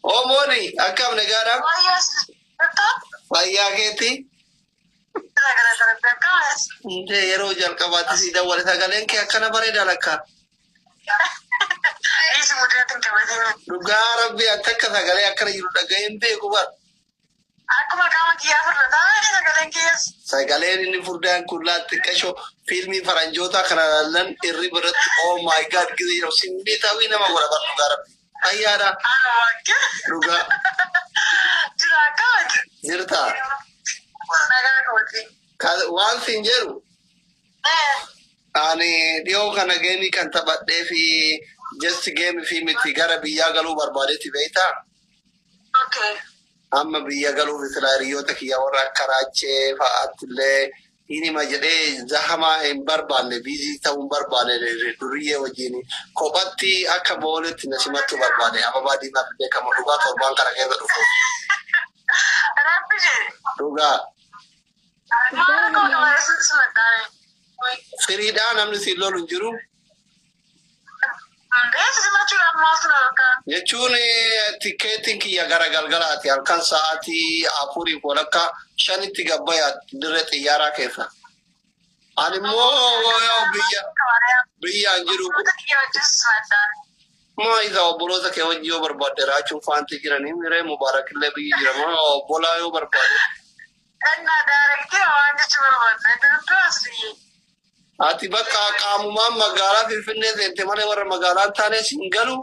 Omoni akkam nagaadha? Fayyaa keetti? Yeroo jalqabaatti si dawwale sagaleen kee akkana bareedaa lakkaa. Dhugaa rabbi ati akka sagalee akkana jiru dhaga'een beeku bara. Akkuma qaama kiyyaa fudhataa sagaleen kiyyaas. Sagaleen inni furdaan kun laatti qashoo fiilmii faranjoota kana laallan irri biratti oh my god gizee jiru simbee taa'uu nama godha bara dhugaa rabbi. Fayyaadha. Dhugaa. Jira kaawwati. Jirtaa? Nagaa kaawwati. Waan siin jedhu. Ani dhiyoo kana geemii kan taphadhee fi just geemii fi miti gara biyyaa galuu barbaadetti beektaa? Okay. Amma biyya galuuf isla hiriyoota kiyya warra akka raachee fa'aattillee hinima jedhee zahamaa hin barbaanne biizii ta'uu hin barbaanne duriyyee wajjin kophatti akka booletti na simachuu barbaade ababaa diimaa fi beekama dhugaa torbaan kana keessa dhufu. Rabbi jee. Dhugaa. Maal godhu eessatti simaddaane? Firiidhaa namni siin lolu hin jiru. Jechuun tikeetiin kiyya gara galgalaati halkan sa'aatii afurii walakka shanitti gabbayaa dirree xiyyaaraa keessa. Ani immoo biyyaan jiru. Maa isa obboloota kee wajji yoo barbaadde raachuun faanti jiranii miree mubaarakillee biyyi jira maa obbolaa yoo barbaadde. Ati bakka qaamumaan magaalaa Finfinnee seente malee warra magaalaan taanee siin galu.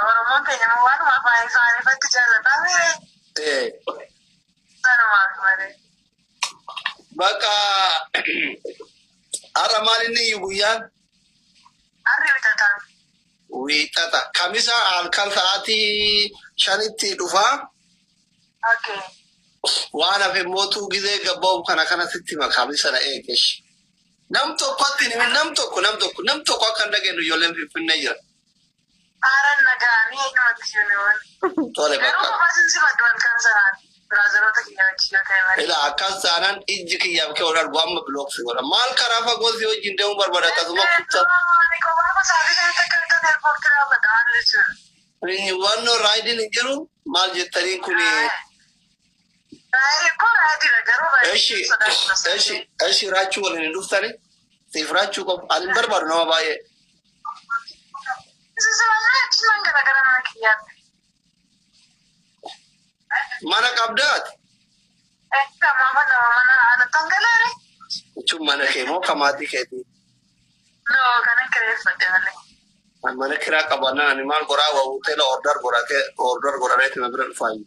Oromoon keenya waan afaan isaanii irratti jaallatame. Bakka har'a maalinni iyyuu guyyaan? Harri bitataan. Wiixata kamisa halkan sa'aatii shanitti dhufaa. Okay. Waan hafe mootuu gizee gabba'u kana sitti kamisa na eegesh. Nam tokkotti nam tokko akka hin dhageenyu ijoolleen Finfinnee jira. Haaran nagaanii eenyumatti siiniwwan. Tole bakka. Garuu baasin si madduwan kan sanaan biraazeroota kiyya wajjin yoo ta'e malee. Ila akkas taanaan ijji kiyyaaf kee ol argu amma bilooksi godha. Maal karaa fagoo si wajjin deemuu barbaada akkasuma kuttaa. Wannoo raayidiin hin jiru maal jettanii kuni. Eshi raachuu waliin hin dhuftani. Siif raachuu qofa. Ani hin barbaadu nama baay'ee. Mana qabdaati. Jechuun mana kee moo kamaatii keetii? Mana kiraa qabannaan ani maal goraa waa hoteela order godhaneeti na bira dhufaayi.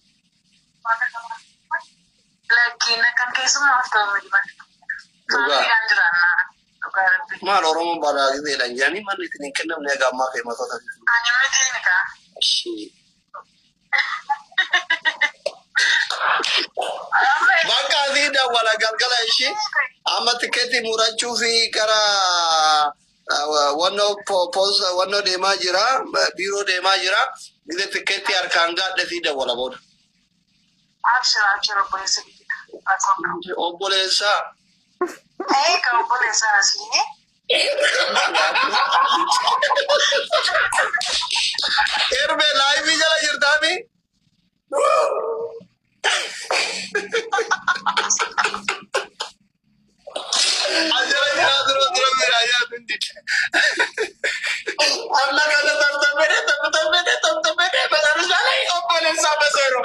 Maal Oromoon balaa gizeedhaan jedhanii manni isin hin kennamne egaa ammaa kee matoota bakka asii dawwala galgala ishii amma tikeetii murachuu fi gara wannoo deemaa jira biiroo deemaa jira gize tikeetii harkaan gaadhe sii dawwala booda. Obboleessaa. Obboleessaa asii. Erbe laayivii jala jirtaami. Ajala jiraa dura miiraa yaa bindi. Amma kana tamtamee obboleessaa baseero.